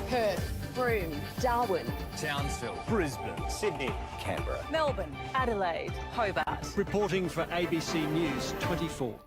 Perth, Broome, Darwin, Townsville, Brisbane, Sydney, Canberra, Melbourne, Adelaide, Hobart. Reporting for ABC News 24.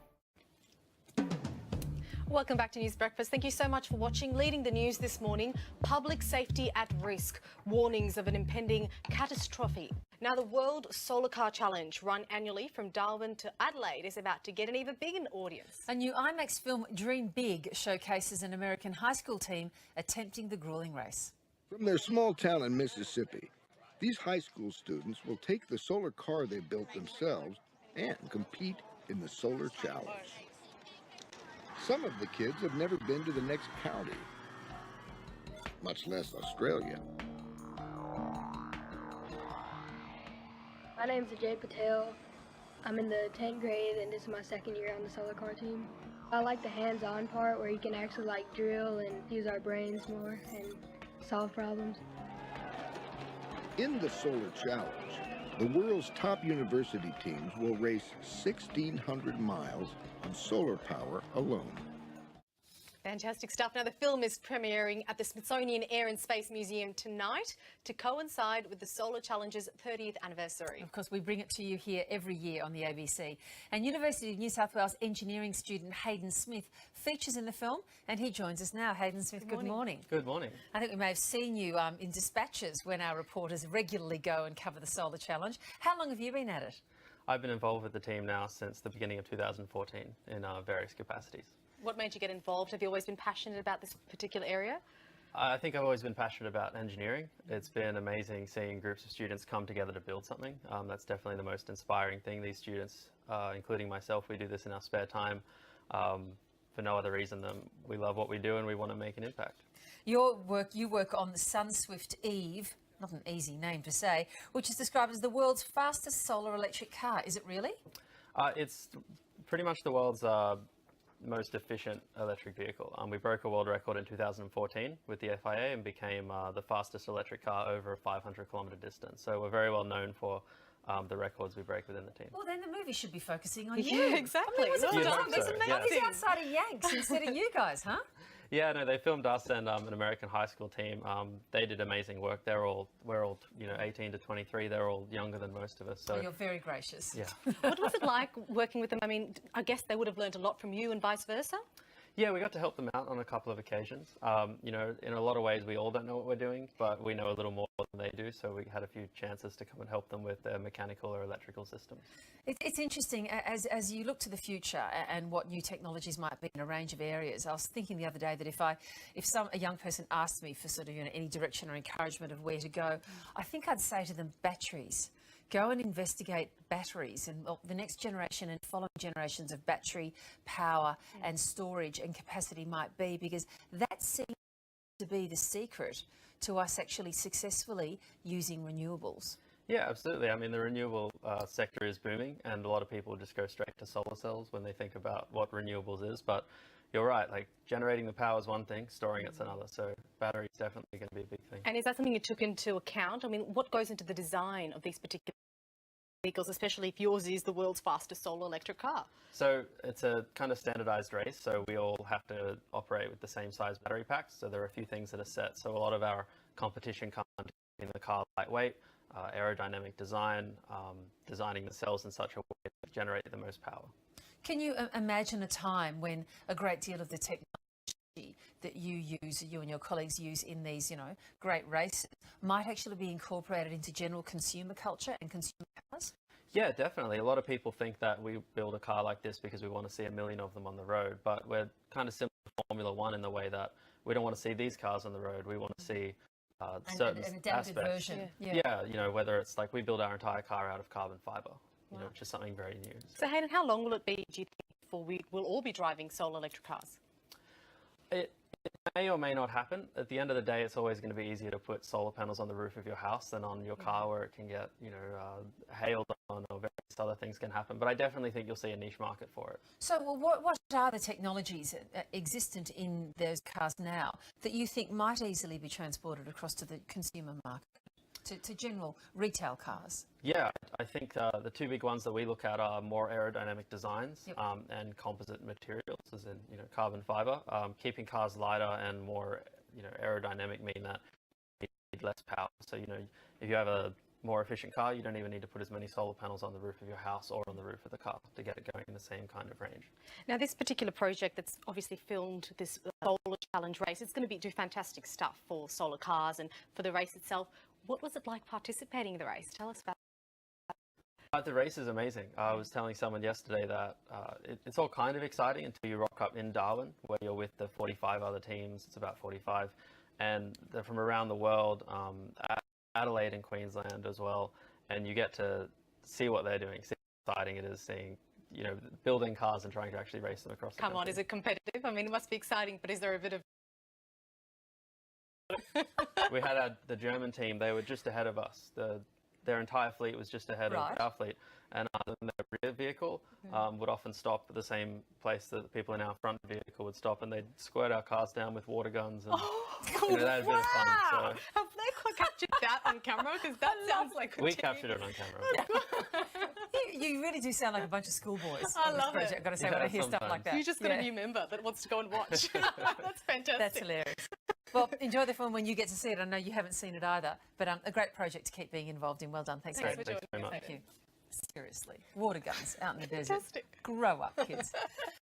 Welcome back to News Breakfast. Thank you so much for watching. Leading the news this morning, public safety at risk. Warnings of an impending catastrophe. Now, the World Solar Car Challenge, run annually from Darwin to Adelaide, is about to get an even bigger audience. A new IMAX film, Dream Big, showcases an American high school team attempting the grueling race. From their small town in Mississippi, these high school students will take the solar car they built themselves and compete in the Solar Challenge. Some of the kids have never been to the next county, much less Australia. My name's Ajay Patel. I'm in the 10th grade and this is my second year on the solar car team. I like the hands-on part where you can actually drill and use our brains more and solve problems. In the Solar Challenge, the world's top university teams will race 1,600 miles on solar power alone. Fantastic stuff. Now, the film is premiering at the Smithsonian Air and Space Museum tonight to coincide with the Solar Challenge's 30th anniversary. Of course, we bring it to you here every year on the ABC. And University of New South Wales engineering student Hayden Smith features in the film, and he joins us now. Hayden Smith, good morning. Good morning. I think we may have seen you in dispatches when our reporters regularly go and cover the Solar Challenge. How long have you been at it? I've been involved with the team now since the beginning of 2014 in various capacities. What made you get involved? Have you always been passionate about this particular area? I think I've always been passionate about engineering. It's been amazing seeing groups of students come together to build something. That's definitely the most inspiring thing. These students, including myself, we do this in our spare time for no other reason than we love what we do and we want to make an impact. You work on the Sunswift Eve, not an easy name to say, which is described as the world's fastest solar electric car. Is it really? It's pretty much the world's most efficient electric vehicle. We broke a world record in 2014 with the FIA and became the fastest electric car over a 500-kilometre distance. So we're very well known for the records we break within the team. Well, then the movie should be focusing on you. Yeah, exactly. I mean, It's these outsider Yanks instead of you guys, huh? Yeah, no, they filmed us and an American high school team. They did amazing work. We're all 18 to 23. They're all younger than most of us. So you're very gracious. Yeah. What was it like working with them? I mean, I guess they would have learned a lot from you and vice versa. Yeah, we got to help them out on a couple of occasions. In a lot of ways, we all don't know what we're doing, but we know a little more than they do. So we had a few chances to come and help them with their mechanical or electrical systems. It's interesting as you look to the future and what new technologies might be in a range of areas. I was thinking the other day that if a young person asked me for sort of any direction or encouragement of where to go, I think I'd say to them batteries. Go and investigate batteries and the next generation and following generations of battery power and storage and capacity might be, because that seems to be the secret to us actually successfully using renewables. Yeah, absolutely. I mean, the renewable sector is booming and a lot of people just go straight to solar cells when they think about what renewables is. But you're right, generating the power is one thing, storing it's another. So battery is definitely going to be a big thing. And is that something you took into account? I mean, what goes into the design of these particular vehicles, especially if yours is the world's fastest solar electric car? So it's a kind of standardized race. So we all have to operate with the same size battery packs. So there are a few things that are set. So a lot of our competition comes in the car lightweight, aerodynamic design, designing the cells in such a way to generate the most power. Can you imagine a time when a great deal of the technology that you and your colleagues use in these, great races might actually be incorporated into general consumer culture and consumer cars? Yeah, definitely. A lot of people think that we build a car like this because we want to see a million of them on the road, but we're kind of similar to Formula One in the way that we don't want to see these cars on the road. We want to see certain an adapted aspects. version. Yeah, whether it's we build our entire car out of carbon fiber, which is something very new. So Hayden, how long will it be, do you think, before we will all be driving solar electric cars? It may or may not happen. At the end of the day, it's always going to be easier to put solar panels on the roof of your house than on your car, where it can get, hailed on or various other things can happen. But I definitely think you'll see a niche market for it. So what are the technologies existent in those cars now that you think might easily be transported across to the consumer market? To general retail cars? Yeah, I think the two big ones that we look at are more aerodynamic designs and composite materials, as in carbon fiber, keeping cars lighter and more aerodynamic mean that you need less power. So, if you have a more efficient car, you don't even need to put as many solar panels on the roof of your house or on the roof of the car to get it going in the same kind of range. Now, this particular project that's obviously filmed this Solar Challenge race, it's going to do fantastic stuff for solar cars and for the race itself. What was it like participating in the race? Tell us about it. The race is amazing. I was telling someone yesterday that it's all kind of exciting until you rock up in Darwin, where you're with the 45 other teams. It's about 45, and they're from around the world. Adelaide and Queensland as well, and you get to see what they're doing. See how exciting it is seeing, building cars and trying to actually race them across the country. Come on, is it competitive? I mean, it must be exciting, but is there a bit of... We had the German team, they were just ahead of us. Their entire fleet was just ahead of our fleet, and their rear vehicle would often stop at the same place that the people in our front vehicle would stop, and they'd squirt our cars down with water guns. And, they had a bit of fun. So. Have they captured that on camera? Because that sounds like... We captured it on camera. You really do sound like a bunch of schoolboys I on this love project, it. I've got to say, when I hear stuff like that. You just got a new member that wants to go and watch. That's fantastic. That's hilarious. Well, enjoy the film when you get to see it. I know you haven't seen it either, but a great project to keep being involved in. Well done. Thanks Thanks for Thanks very much. Thank you. Seriously. Water guns out in the desert. Fantastic. Grow up, kids.